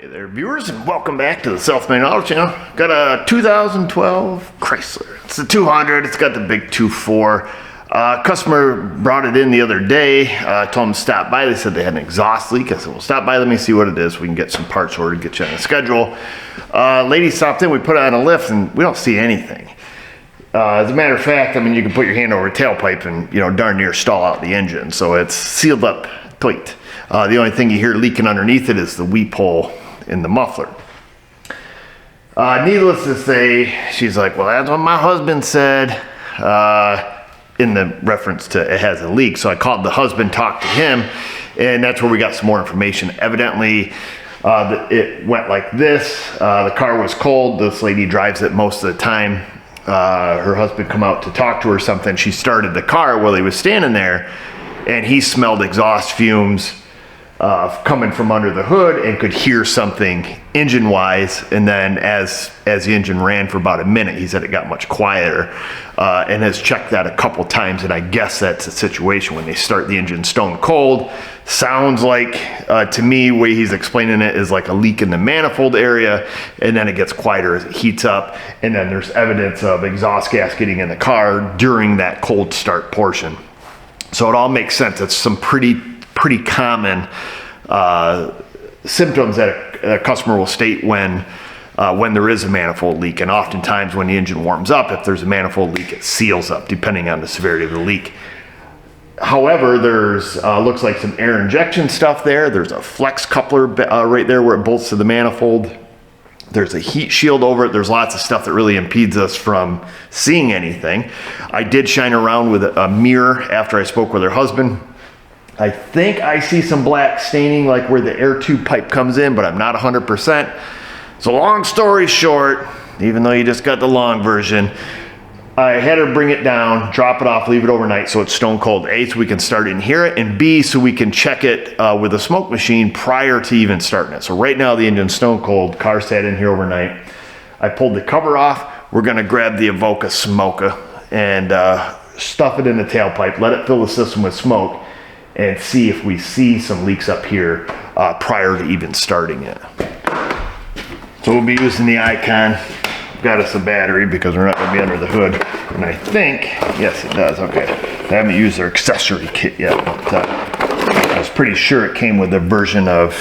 Hey there, viewers, and welcome back to the Self-Made Auto Channel. Got a 2012 Chrysler. It's the 200. It's got the big 2.4. Customer brought it in the other day. Told them to stop by. They said they had an exhaust leak. I said, well, stop by. Let me see what it is. We can get some parts ordered, get you on a schedule. Lady stopped in. We put it on a lift, and we don't see anything. As a matter of fact, I mean, you can put your hand over a tailpipe and, you know, darn near stall out the engine. So it's sealed up tight. The only thing you hear leaking underneath it is the weep hole in the muffler. Needless to say, she's like, well, that's what my husband said, in the reference to it has a leak. So I called the husband, talked to him, and that's where we got some more information. Evidently, it went like this. The car was cold. This lady drives it most of the time. Her husband come out to talk to her or something. She started the car while he was standing there, and he smelled exhaust fumes coming from under the hood and could hear something engine-wise. And then as the engine ran for about a minute, he said it got much quieter, and has checked that a couple times. And I guess that's a situation when they start the engine stone cold. Sounds like, to me, the way he's explaining it is like a leak in the manifold area, and then it gets quieter as it heats up. And then there's evidence of exhaust gas getting in the car during that cold start portion. So it all makes sense. It's some pretty common symptoms that a customer will state when there is a manifold leak. And oftentimes when the engine warms up, if there's a manifold leak, it seals up depending on the severity of the leak. However, there's looks like some air injection stuff there. There's a flex coupler right there where it bolts to the manifold. There's a heat shield over it. There's lots of stuff that really impedes us from seeing anything. I did shine around with a mirror after I spoke with her husband. I think I see some black staining like where the air tube pipe comes in, but I'm not 100%. So long story short, even though you just got the long version, I had her bring it down, drop it off, leave it overnight so it's stone cold. A, so we can start it and hear it, and B, so we can check it with a smoke machine prior to even starting it. So right now the engine's stone cold, car sat in here overnight. I pulled the cover off. We're gonna grab the Avoca smoker and stuff it in the tailpipe, let it fill the system with smoke, and see if we see some leaks up here prior to even starting it. So we'll be using the Icon. Got us a battery because we're not going to be under the hood. And I think, yes it does, okay. I haven't used their accessory kit yet, but I was pretty sure it came with a version of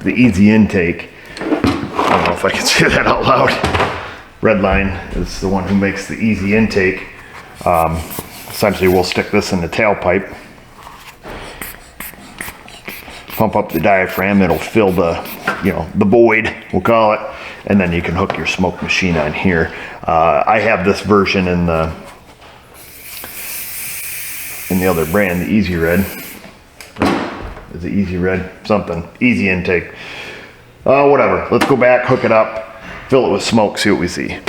the easy intake. I don't know if I can say that out loud. Redline is the one who makes the easy intake. Essentially we'll stick this in the tailpipe, pump up the diaphragm, it'll fill the void, we'll call it, and then you can hook your smoke machine on here. I have this version in the other brand, the Easy Red. Is it Easy Red? Something. Easy intake. Whatever. Let's go back, hook it up, fill it with smoke, see what we see.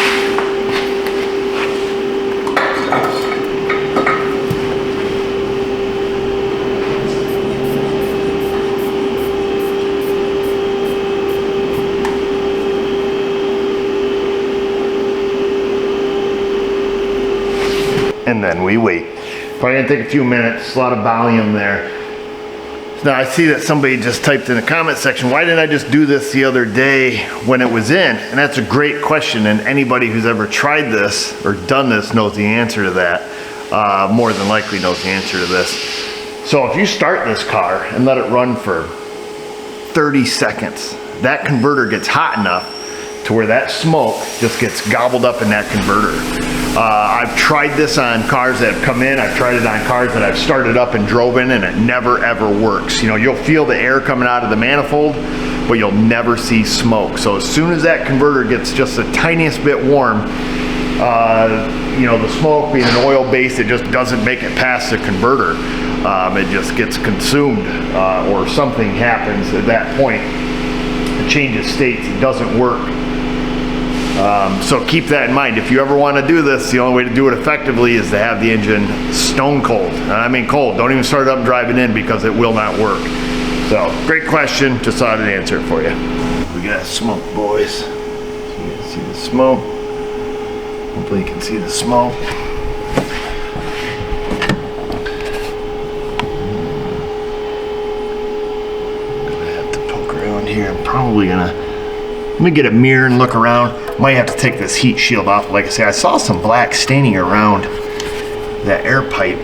And then we wait. Probably gonna take a few minutes, a lot of volume there. Now I see that somebody just typed in the comment section, why didn't I just do this the other day when it was in? And that's a great question, and anybody who's ever tried this or done this knows the answer to that. More than likely knows the answer to this. So if you start this car and let it run for 30 seconds, that converter gets hot enough to where that smoke just gets gobbled up in that converter. I've tried this on cars that have come in. I've tried it on cars that I've started up and drove in, and it never ever works. You know, you'll feel the air coming out of the manifold, but you'll never see smoke. So as soon as that converter gets just the tiniest bit warm, the smoke being an oil base, it just doesn't make it past the converter. It just gets consumed, or something happens at that point. It changes states, it doesn't work. So keep that in mind. If you ever want to do this, the only way to do it effectively is to have the engine stone cold. And I mean cold. Don't even start it up and drive it in because it will not work. So, great question. Just thought I'd answer it for you. We got smoke, boys. So you can see the smoke. Hopefully you can see the smoke. Gonna have to poke around here. here. I'm probably gonna, let me get a mirror and look around. Might have to take this heat shield off. Like I say, I saw some black staining around that air pipe,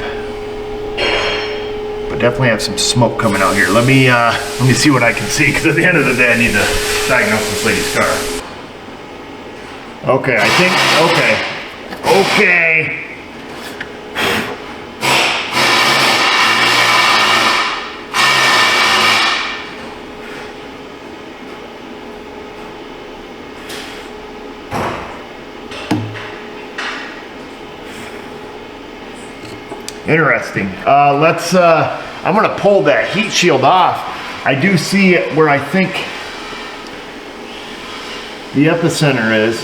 but definitely have some smoke coming out here. Let me see what I can see, because at the end of the day I need to diagnose this lady's car. Okay, I think, okay. Interesting. I'm gonna pull that heat shield off. I do see it where I think the epicenter is,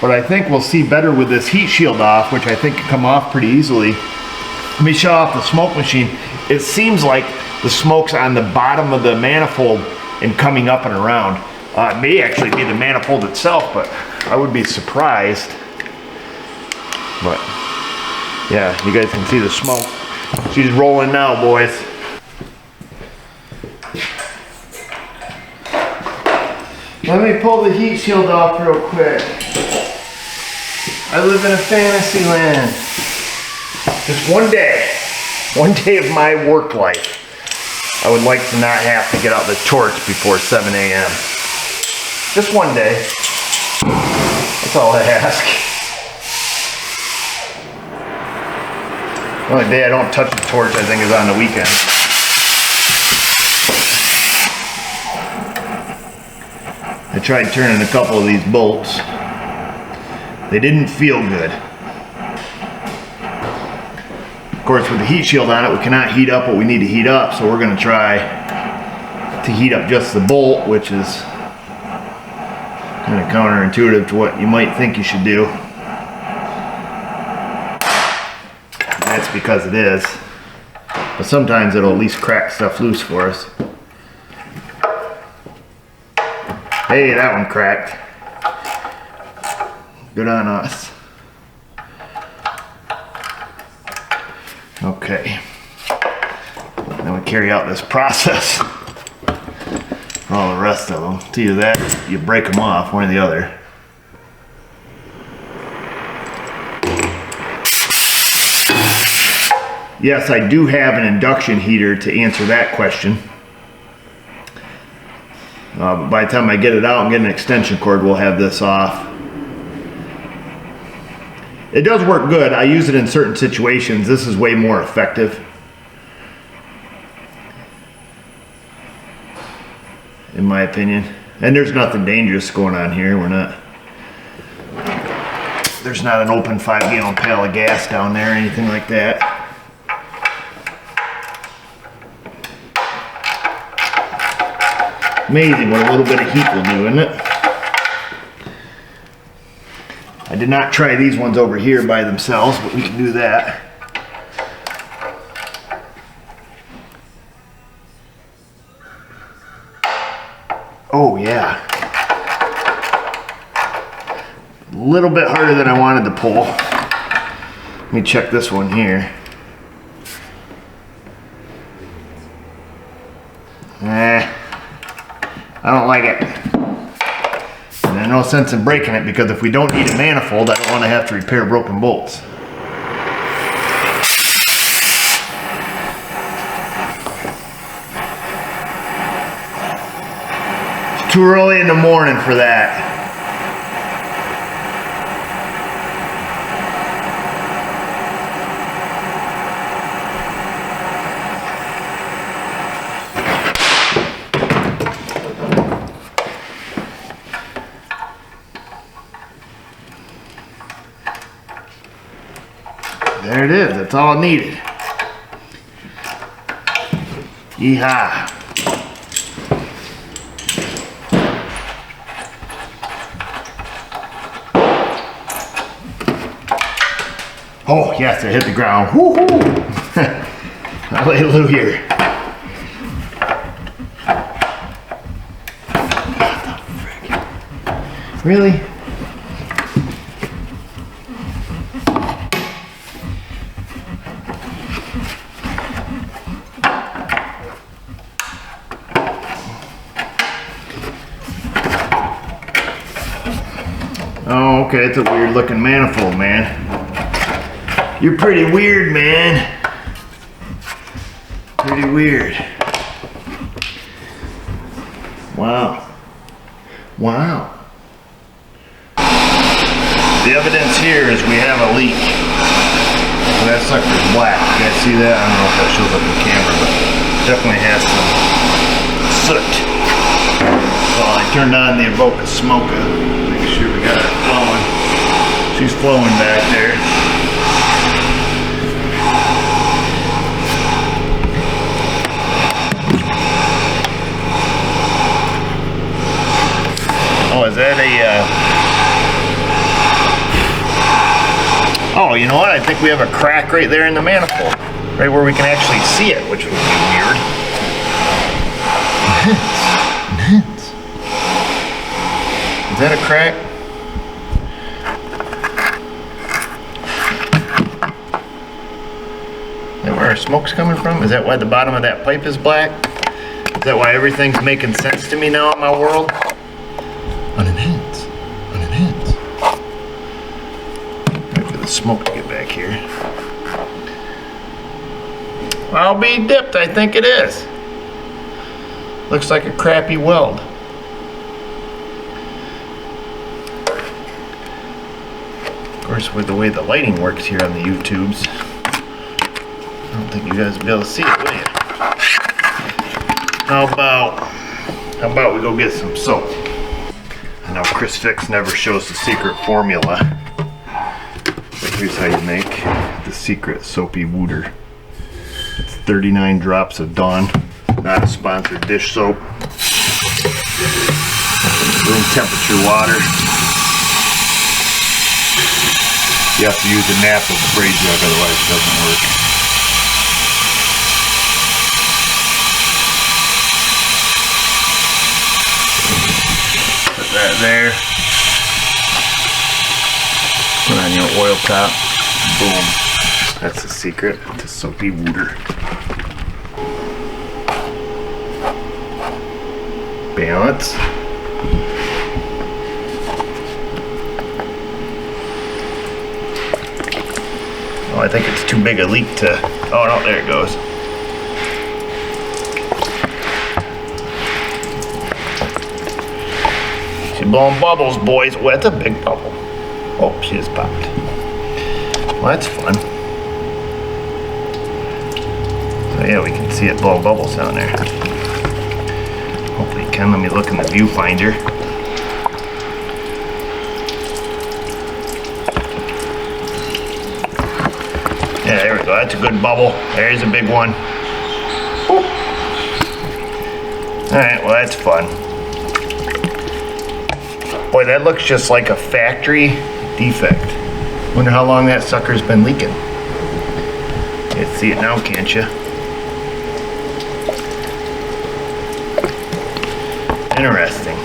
but I think we'll see better with this heat shield off, which I think can come off pretty easily. Let me shut off the smoke machine. It seems like the smoke's on the bottom of the manifold and coming up and around. It may actually be the manifold itself, but I would be surprised. But yeah, you guys can see the smoke. She's rolling now, boys. Let me pull the heat shield off real quick. I live in a fantasy land. Just one day of my work life, I would like to not have to get out the torch before 7 a.m. Just one day. That's all I ask. The only day I don't touch the torch, I think, is on the weekend. I tried turning a couple of these bolts. They didn't feel good. Of course, with the heat shield on it, we cannot heat up what we need to heat up, so we're going to try to heat up just the bolt, which is kind of counterintuitive to what you might think you should do. That's because it is. But sometimes it'll at least crack stuff loose for us. Hey, that one cracked. Good on us. Okay. Then we carry out this process for all the rest of them. It's either that, you break them off, one or the other. Yes, I do have an induction heater to answer that question. But by the time I get it out and get an extension cord, we'll have this off. It does work good. I use it in certain situations. This is way more effective, in my opinion. And there's nothing dangerous going on here. There's not an open 5-gallon pail of gas down there or anything like that. Amazing what a little bit of heat will do, isn't it? I did not try these ones over here by themselves, but we can do that. Oh yeah. A little bit harder than I wanted to pull. Let me check this one here. I don't like it. And there's no sense in breaking it, because if we don't need a manifold, I don't want to have to repair broken bolts. It's too early in the morning for that. There it is, that's all needed. Yeehaw. Oh yes, it hit the ground. Woohoo! Hallelujah. What the frick? Really? Okay, it's a weird looking manifold, man. You're pretty weird, man. Pretty weird. Wow. Wow. The evidence here is we have a leak. So that sucker's black. You guys see that? I don't know if that shows up in camera, but definitely has some soot. So I turned on the Avoca smoker. Make sure we got it flowing. She's flowing back there. Oh, is that a oh, you know what? I think we have a crack right there in the manifold. Right where we can actually see it, which would be weird. Nuts. Is that a crack? Is that where our smoke's coming from? Is that why the bottom of that pipe is black? Is that why everything's making sense to me now in my world? Unenhanced. Unenhanced. Wait for the smoke to get back here. I'll be dipped, I think it is. Looks like a crappy weld. Of course, with the way the lighting works here on the YouTubes, I don't think you guys will be able to see it, will you? How about we go get some soap? I know Chris Fix never shows the secret formula, but here's how you make the secret soapy wooter. It's 39 drops of Dawn, not a sponsored dish soap. Room temperature water. You have to use a Napa spray jug, otherwise it doesn't work. Put that there. Put on your oil top. Boom. That's the secret to soapy wooter. Balance. Oh, I think it's too big a leak to... Oh no, there it goes. She's blowing bubbles, boys. Oh, that's a big bubble. Oh, she just popped. Well, that's fun. So yeah, we can see it blow bubbles down there. Hopefully you can. Let me look in the viewfinder. Yeah, there we go. That's a good bubble. There's a big one. Alright, well that's fun. Boy, that looks just like a factory defect. Wonder how long that sucker's been leaking. You can see it now, can't you? Interesting.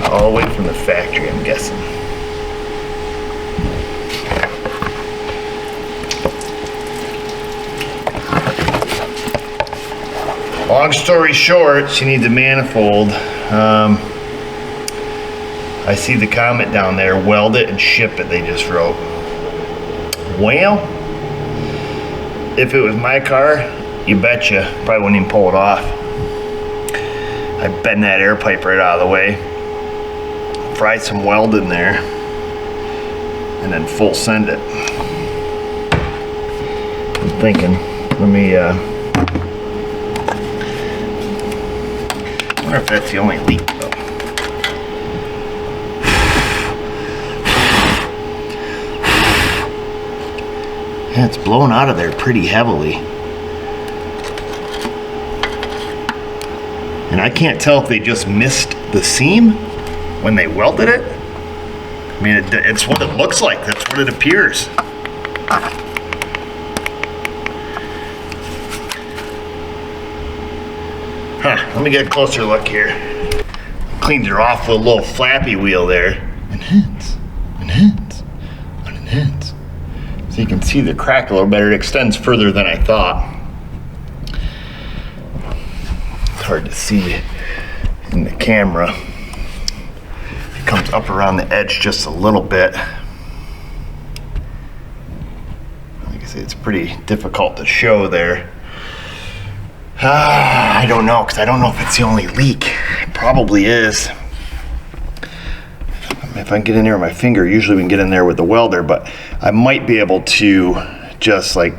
All the way from the factory, I'm guessing. Long story short, she needs a manifold. I see the comment down there, weld it and ship it, they just wrote. Well, if it was my car, you betcha, probably wouldn't even pull it off. I bend that air pipe right out of the way, fry some weld in there, and then full send it. I'm thinking, let me, I wonder if that's the only leak though. Yeah, it's blowing out of there pretty heavily. And I can't tell if they just missed the seam when they welded it. I mean, it's what it looks like. That's what it appears. Huh, let me get a closer look here. Cleaned her off with a little flappy wheel there. Enhance, enhance, unenhance. So you can see the crack a little better. It extends further than I thought. It's hard to see in the camera. comes up around the edge just a little bit. Like I say, it's pretty difficult to show there. I don't know, because I don't know if it's the only leak. It probably is. If I can get in there with my finger, usually we can get in there with the welder, but I might be able to just like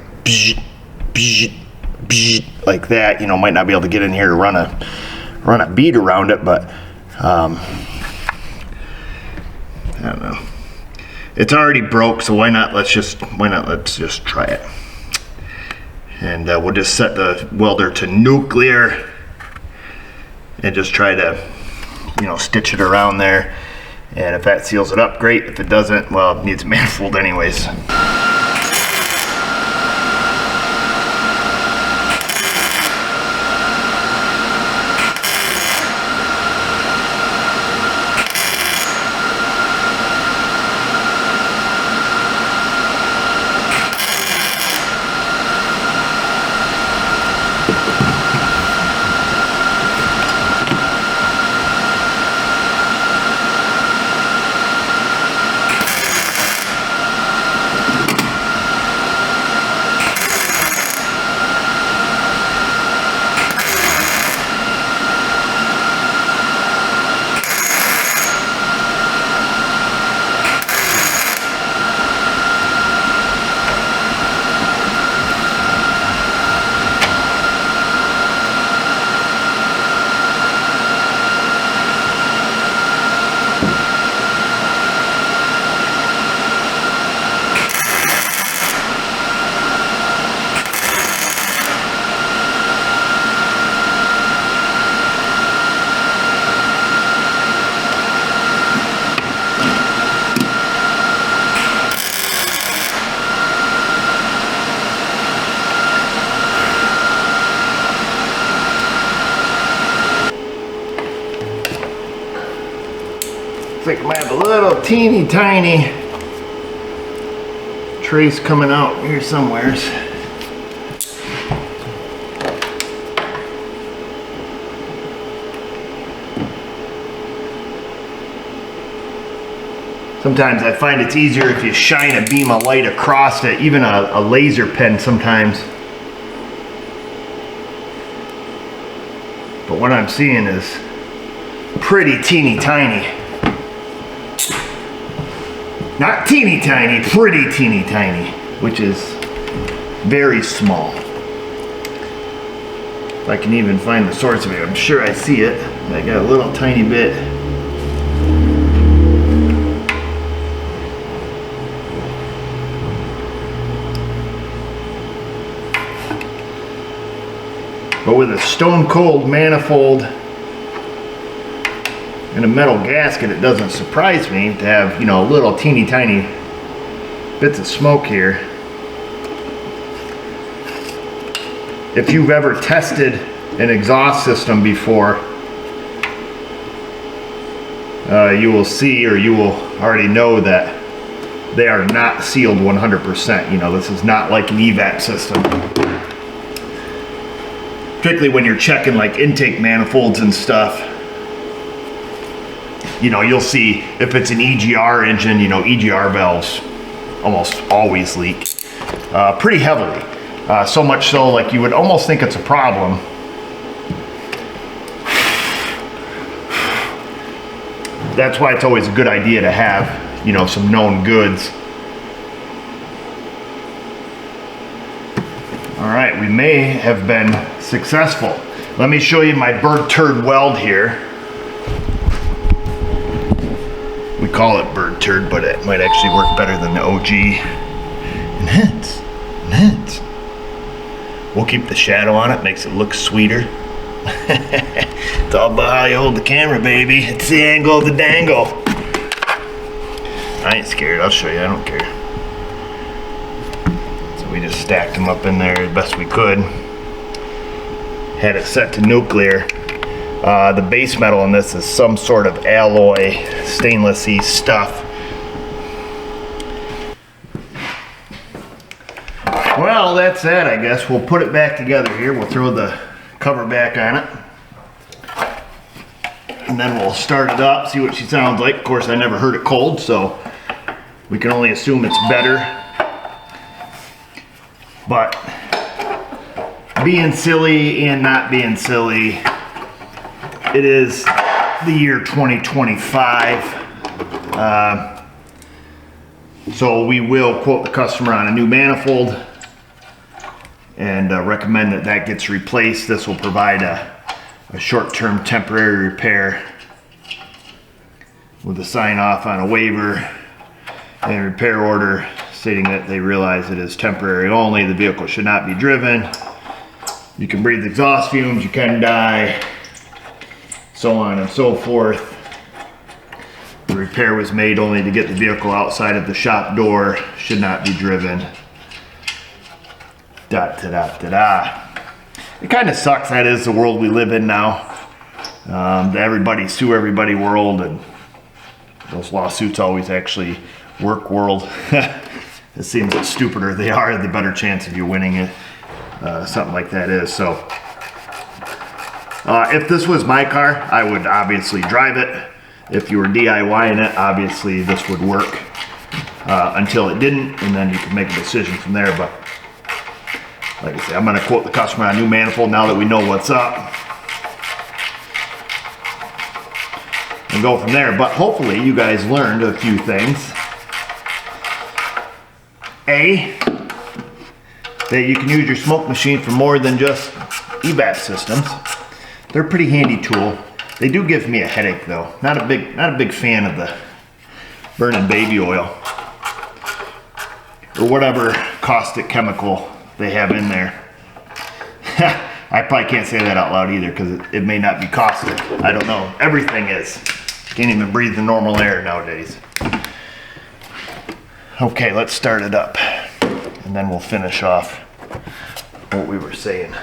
like that. You know, might not be able to get in here to run a bead around it, but I don't know. It's already broke, so why not? Let's just try it. And we'll just set the welder to nuclear and just try to, you know, stitch it around there. And if that seals it up, great. If it doesn't, well, it needs a manifold anyways. Looks like I might have a little teeny tiny trace coming out here somewheres. Sometimes I find it's easier if you shine a beam of light across it, even a laser pen sometimes. But what I'm seeing is pretty teeny tiny. Not teeny tiny, pretty teeny tiny, which is very small. If I can even find the source of it, I'm sure I see it. I got a little tiny bit. But with a stone cold manifold and a metal gasket, it doesn't surprise me to have, you know, little teeny tiny bits of smoke here. If you've ever tested an exhaust system before, you will see, or you will already know, that they are not sealed 100%. You know, this is not like an evap system. Particularly when you're checking like intake manifolds and stuff. You know, you'll see if it's an EGR engine, you know, EGR valves almost always leak pretty heavily. So much so, like, you would almost think it's a problem. That's why it's always a good idea to have, you know, some known goods. All right, we may have been successful. Let me show you my bird turd weld here. We call it bird turd, but it might actually work better than the OG. Enhance. We'll keep the shadow on it, makes it look sweeter. It's all about how you hold the camera, baby. It's the angle of the dangle. I ain't scared, I'll show you, I don't care. So we just stacked them up in there as best we could. Had it set to nuclear. The base metal on this is some sort of alloy, stainless-y stuff. Well, that's that, I guess. We'll put it back together here. We'll throw the cover back on it. and then we'll start it up, see what she sounds like. Of course, I never heard it cold, so we can only assume it's better. But being silly and not being silly, it is the year 2025. So we will quote the customer on a new manifold and recommend that that gets replaced. This will provide a short-term temporary repair with a sign off on a waiver and a repair order stating that they realize it is temporary only. The vehicle should not be driven. You can breathe exhaust fumes, you can die, so on and so forth. The repair was made only to get the vehicle outside of the shop door, should not be driven. It kind of sucks, that is the world we live in now. The everybody sue everybody world, and those lawsuits always actually work world. It seems the stupider they are, the better chance of you winning it. Something like that is. So if this was my car, I would obviously drive it. If you were DIYing it, obviously this would work until it didn't, and then you can make a decision from there. But like I said, I'm going to quote the customer on a new manifold now that we know what's up, and go from there. But hopefully you guys learned a few things. A, that you can use your smoke machine for more than just evap systems. They're a pretty handy tool. They do give me a headache though. Not a big fan of the burning baby oil or whatever caustic chemical they have in there. I probably can't say that out loud either because it may not be caustic. I don't know. Everything is. Can't even breathe the normal air nowadays. Okay, let's start it up and then we'll finish off what we were saying.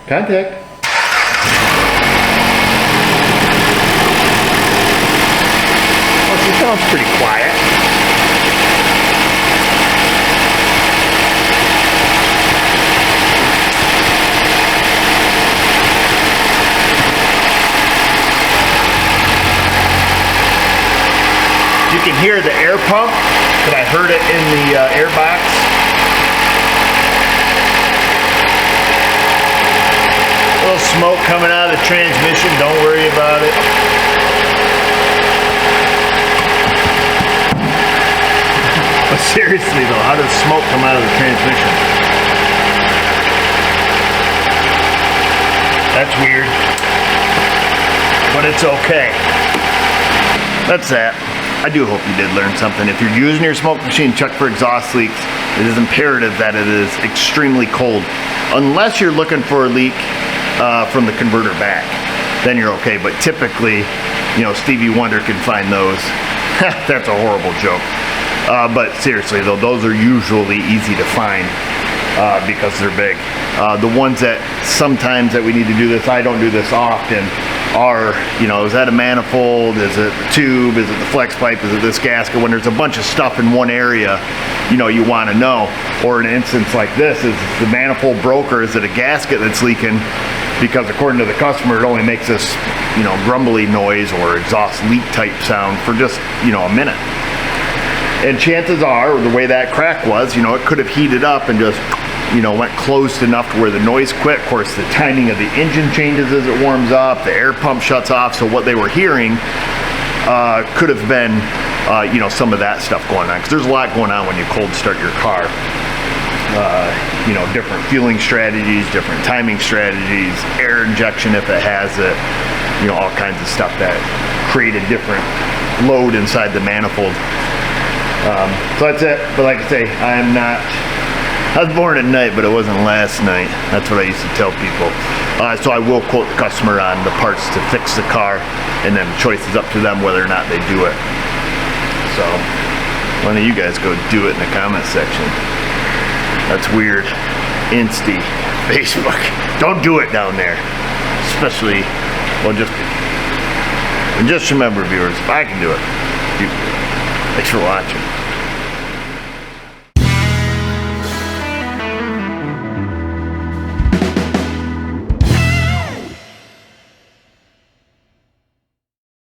Contact. Well, she sounds pretty quiet. You can hear the air pump, but I heard it in the air box. A little smoke coming out of the transmission, don't worry about it. But seriously though, how does smoke come out of the transmission? That's weird. But it's okay. That's that. I do hope you did learn something. If you're using your smoke machine, check for exhaust leaks. It is imperative that it is extremely cold. Unless you're looking for a leak from the converter back, then you're okay. But typically, you know, Stevie Wonder can find those. That's a horrible joke. But seriously though, those are usually easy to find because they're big. The ones that sometimes that we need to do this, I don't do this often, are, you know, is that a manifold? Is it the tube? Is it the flex pipe? Is it this gasket? When there's a bunch of stuff in one area, you know, you want to know. Or in an instance like this, is the manifold broke or is it a gasket that's leaking? Because according to the customer, it only makes this, you know, grumbly noise or exhaust leak type sound for just, you know, a minute. And chances are, the way that crack was, you know, it could have heated up and just, you know, went closed enough to where the noise quit. Of course, the timing of the engine changes as it warms up, the air pump shuts off, so what they were hearing could have been, you know, some of that stuff going on. Because there's a lot going on when you cold start your car. You know, different fueling strategies, different timing strategies, air injection if it has it, you know, all kinds of stuff that create a different load inside the manifold. So that's it. But like I say, I was born at night, but it wasn't last night. That's what I used to tell people. So I will quote the customer on the parts to fix the car, and then the choice is up to them whether or not they do it. So why don't you guys go do it in the comment section? That's weird. Insta, Facebook. Don't do it down there. Especially, well, just remember, viewers, if I can do it, you can do it. Thanks for watching.